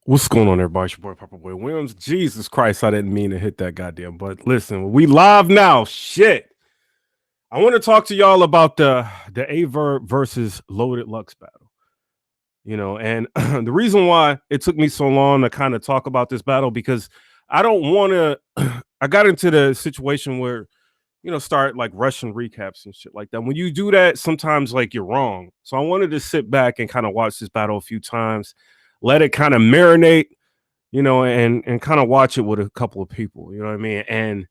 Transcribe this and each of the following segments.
What's going on, everybody? It's your boy, PIPERBOY Williams. Jesus Christ, I didn't mean to hit that goddamn button. Listen, we live now. Shit. I want to talk to y'all about the Verb versus Loaded Lux battle. And the reason why it took me so long to kind of talk about this battle because I don't want to. I got into the situation where start like rushing recaps and shit like that. When you do that, sometimes like you're wrong. So I wanted to sit back and kind of watch this battle a few times, let it kind of marinate, and kind of watch it with a couple of people, you know what I mean? And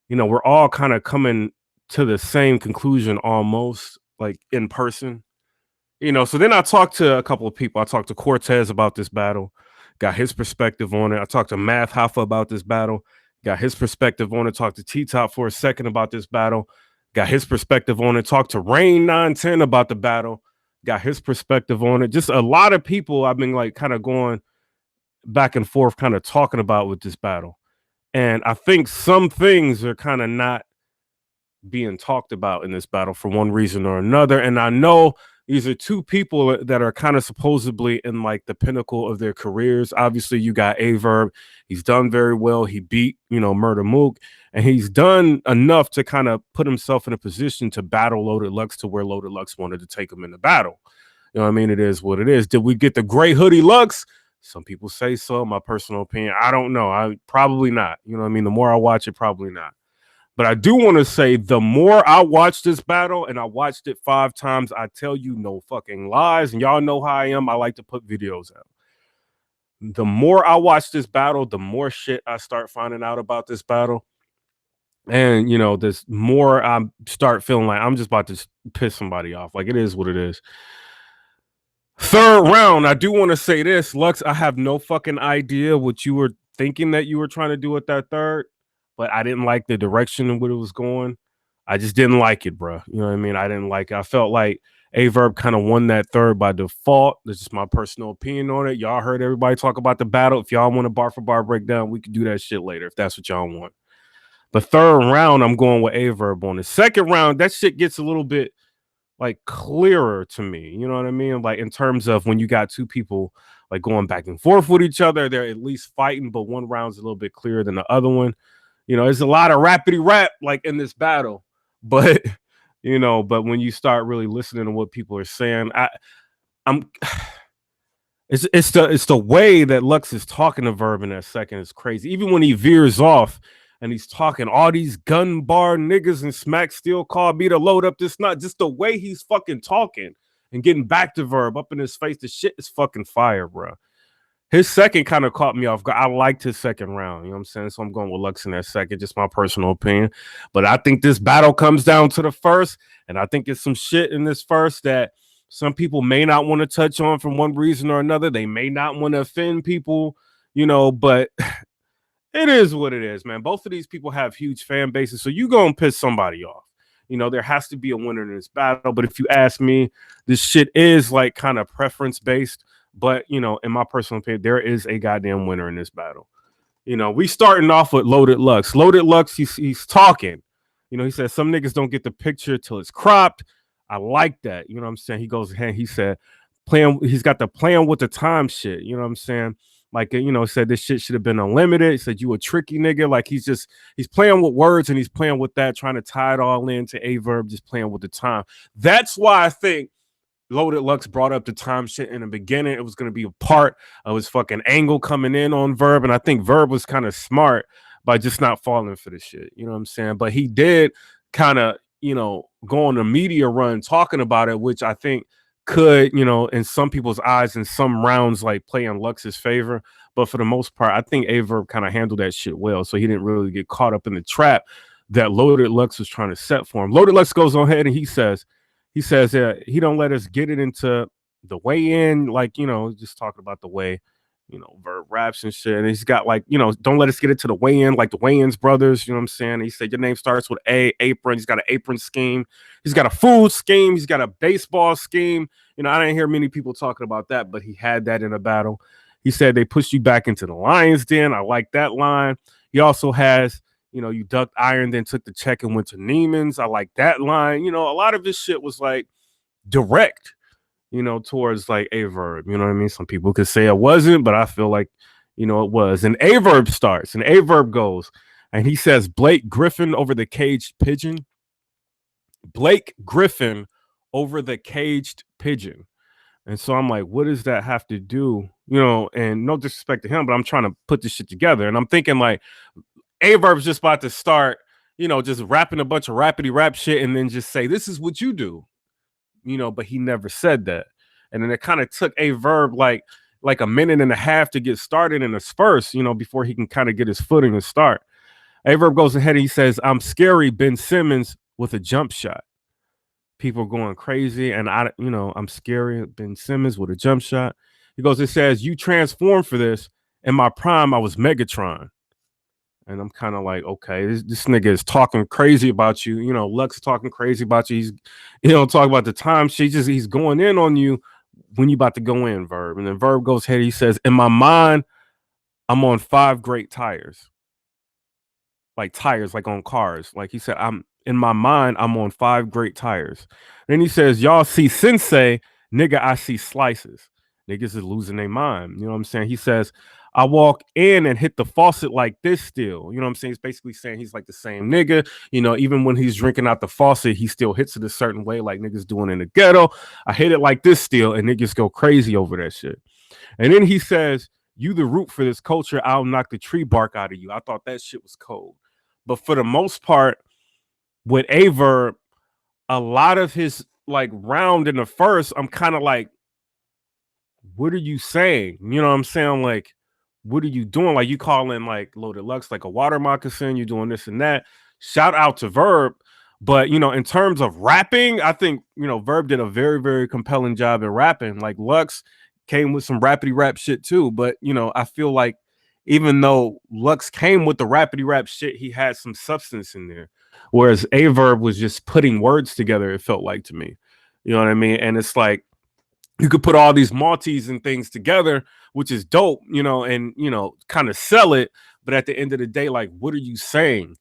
we're all kind of coming to the same conclusion almost like in person. So then I talked to a couple of people. I talked to Cortez about this battle, got his perspective on it. I talked to Math Hoffa about this battle, got his perspective on it. Talked to T-Top for a second about this battle, got his perspective on it. Talked to Rain 910 about the battle, got his perspective on it. Just a lot of people I've been like kind of going back and forth kind of talking about with this battle. And I think some things are kind of not being talked about in this battle for one reason or another. And I know these are two people that are kind of supposedly in like the pinnacle of their careers. Obviously, you got Verb. He's done very well. He beat, Murder Mook, and he's done enough to kind of put himself in a position to battle Loaded Lux to where Loaded Lux wanted to take him in the battle. You know what I mean? It is what it is. Did we get the gray hoodie Lux? Some people say so. My personal opinion, I don't know. I probably not. You know what I mean? The more I watch it, probably not. But I do want to say the more I watch this battle, and I watched it 5 times, I tell you no fucking lies. And y'all know how I am. I like to put videos out. The more I watch this battle, the more shit I start finding out about this battle. And, this more I start feeling like I'm just about to piss somebody off. Like, it is what it is. Third round, I do want to say this. Lux, I have no fucking idea what you were thinking that you were trying to do with that third, but I didn't like the direction of what it was going. I just didn't like it, bro. You know what I mean? I didn't like it. I felt like Verb kind of won that third by default. That's just my personal opinion on it. Y'all heard everybody talk about the battle. If y'all want a bar for bar breakdown, we could do that shit later if that's what y'all want. The third round, I'm going with Verb on. The second round, that shit gets a little bit like clearer to me. You know what I mean? Like in terms of when you got two people like going back and forth with each other, they're at least fighting, but one round's a little bit clearer than the other one. There's a lot of rapidy rap like in this battle, but but when you start really listening to what people are saying, I'm it's the way that Lux is talking to Verb in that second is crazy. Even when he veers off and he's talking all these gun bar niggas and Smack still called me to load up this nut. Just the way he's fucking talking and getting back to Verb up in his face. The shit is fucking fire, bro. His second kind of caught me off guard. I liked his second round. You know what I'm saying? So I'm going with Lux in that second, just my personal opinion. But I think this battle comes down to the first, and I think it's some shit in this first that some people may not want to touch on for one reason or another. They may not want to offend people, but it is what it is, man. Both of these people have huge fan bases, so you gonna piss somebody off. There has to be a winner in this battle. But if you ask me, this shit is like kind of preference based. But in my personal opinion, there is a goddamn winner in this battle. We starting off with Loaded Lux. Loaded Lux, he's talking. He said some niggas don't get the picture till it's cropped. I like that. You know what I'm saying? He goes ahead. He said he's got the playing with the time shit. You know what I'm saying? Like, said this shit should have been unlimited. He said you a tricky nigga. Like he's playing with words and he's playing with that, trying to tie it all into Verb, just playing with the time. That's why I think Loaded Lux brought up the time shit in the beginning. It was going to be a part of his fucking angle coming in on Verb. And I think Verb was kind of smart by just not falling for the shit. You know what I'm saying? But he did kind of, go on a media run talking about it, which I think could, in some people's eyes, in some rounds, like play in Lux's favor. But for the most part, I think Verb kind of handled that shit well. So he didn't really get caught up in the trap that Loaded Lux was trying to set for him. Loaded Lux goes on ahead and he says he don't let us get it into the weigh-in, like, just talking about the way, Verb raps and shit. And he's got like, don't let us get it to the weigh-in, like the weigh-ins brothers, you know what I'm saying? He said, your name starts with apron. He's got an apron scheme. He's got a food scheme. He's got a baseball scheme. I didn't hear many people talking about that, but he had that in a battle. He said they pushed you back into the lion's den. I like that line. He also has, you ducked iron, then took the check and went to Neiman's. I like that line. A lot of this shit was like direct. towards like a verb. You know what I mean? Some people could say it wasn't, but I feel like, it was. And a verb starts, and a verb goes, and he says, Blake Griffin over the caged pigeon. Blake Griffin over the caged pigeon. And so I'm like, what does that have to do? And no disrespect to him, but I'm trying to put this shit together. And I'm thinking like a verb's just about to start, just rapping a bunch of rapidy rap shit and then just say, this is what you do, but he never said that. And then it kind of took a verb like a minute and a half to get started in his first, before he can kind of get his footing and start. A verb goes ahead and he says, I'm scary Ben Simmons with a jump shot. People going crazy, and I'm scary Ben Simmons with a jump shot. He goes, it says, you transformed for this. In my prime, I was Megatron. And I'm kind of like, okay, this nigga is talking crazy about you. Lux talking crazy about you. He's, talking about the time he's going in on you when you about to go in, Verb. And then Verb goes ahead, he says, in my mind, I'm on 5 great tires. Like tires, like on cars. Like he said, in my mind, I'm on 5 great tires. Then he says, y'all see Sensei, nigga, I see slices. Niggas is losing their mind. You know what I'm saying? He says, I walk in and hit the faucet like this still. You know what I'm saying? He's basically saying he's like the same nigga. Even when he's drinking out the faucet, he still hits it a certain way, like niggas doing in the ghetto. I hit it like this still, and niggas go crazy over that shit. And then he says, you the root for this culture, I'll knock the tree bark out of you. I thought that shit was cold. But for the most part, with a verb, a lot of his like round in the first, I'm kind of like, what are you saying? You know what I'm saying? Like, what are you doing? Like, you calling like Loaded Lux like a water moccasin, you doing this and that. Shout out to Verb. But in terms of rapping, I think Verb did a very, very compelling job in rapping. Like Lux came with some rapidy rap shit too. But I feel like even though Lux came with the rapidy rap shit, he had some substance in there. Whereas a verb was just putting words together, it felt like to me. You know what I mean? And it's like you could put all these multis and things together, which is dope, and kind of sell it. But at the end of the day, like, what are you saying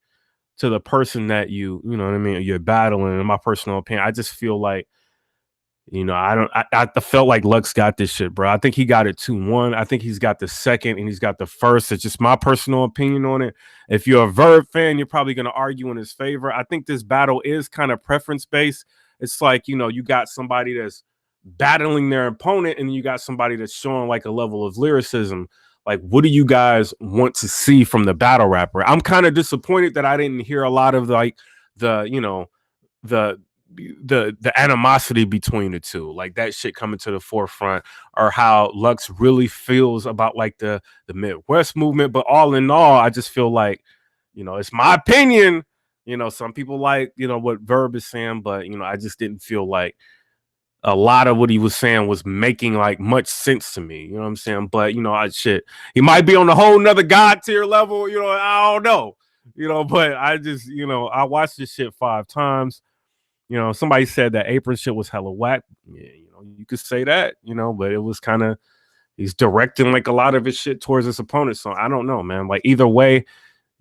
to the person that you know what I mean, you're battling? In my personal opinion, I just feel like, I felt like Lux got this shit, bro. I think he got it 2-1. I think he's got the second and he's got the first. It's just my personal opinion on it. If you're a Verb fan, you're probably going to argue in his favor. I think this battle is kind of preference based. It's like, you got somebody that's battling their opponent and you got somebody that's showing like a level of lyricism. Like, what do you guys want to see from the battle rapper? I'm kind of disappointed that I didn't hear a lot of like the animosity between the two, like that shit coming to the forefront, or how Lux really feels about like the Midwest movement. But all in all, I just feel like, it's my opinion. Some people like, what Verb is saying, but I just didn't feel like a lot of what he was saying was making like much sense to me. You know what I'm saying? But he might be on a whole nother god tier level, I don't know. But I just, I watched this shit 5 times. Somebody said that Apron shit was hella whack. Yeah, you could say that, but it was kind of, he's directing like a lot of his shit towards his opponent. So I don't know, man. Like either way,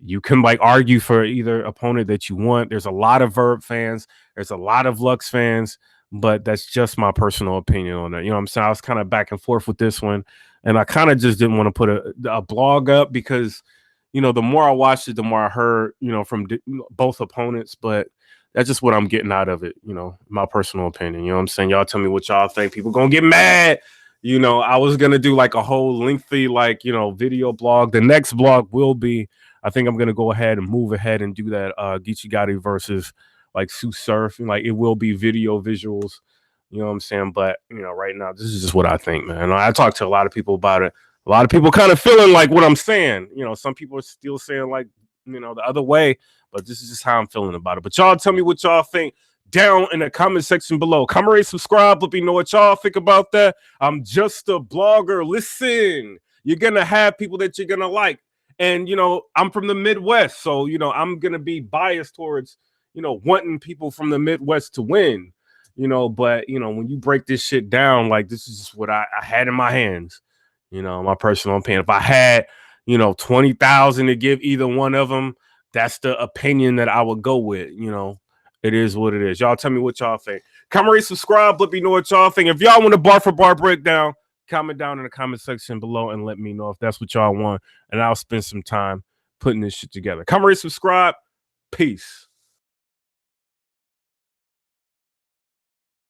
you can like argue for either opponent that you want. There's a lot of Verb fans. There's a lot of Lux fans, but that's just my personal opinion on that. You know what I'm saying? I was kind of back and forth with this one, and I kind of just didn't want to put a blog up because, the more I watched it, the more I heard, from both opponents, but that's just what I'm getting out of it, my personal opinion. You know what I'm saying? Y'all tell me what y'all think. People gonna get mad. I was gonna do like a whole lengthy, like, video blog. The next blog will be, I think I'm gonna go ahead and move ahead and do that Geechee Gotti versus like Sue Surf. And like it will be video visuals, you know what I'm saying? But right now, this is just what I think, man. I talked to a lot of people about it. A lot of people kind of feeling like what I'm saying. Some people are still saying like, the other way, but this is just how I'm feeling about it. But y'all tell me what y'all think down in the comment section below. Comment, rate, subscribe. Let me know what y'all think about that. I'm just a blogger. Listen, you're gonna have people that you're gonna like, and I'm from the Midwest, so I'm gonna be biased towards wanting people from the Midwest to win. But when you break this shit down, like this is just what I had in my hands. My personal opinion. If I had 20,000 to give either one of them, that's the opinion that I would go with. It is what it is. Y'all tell me what y'all think. Comment, rate, subscribe. Let me know what y'all think. If y'all want a bar for bar breakdown, comment down in the comment section below and let me know if that's what y'all want. And I'll spend some time putting this shit together. Comment, rate, subscribe. Peace.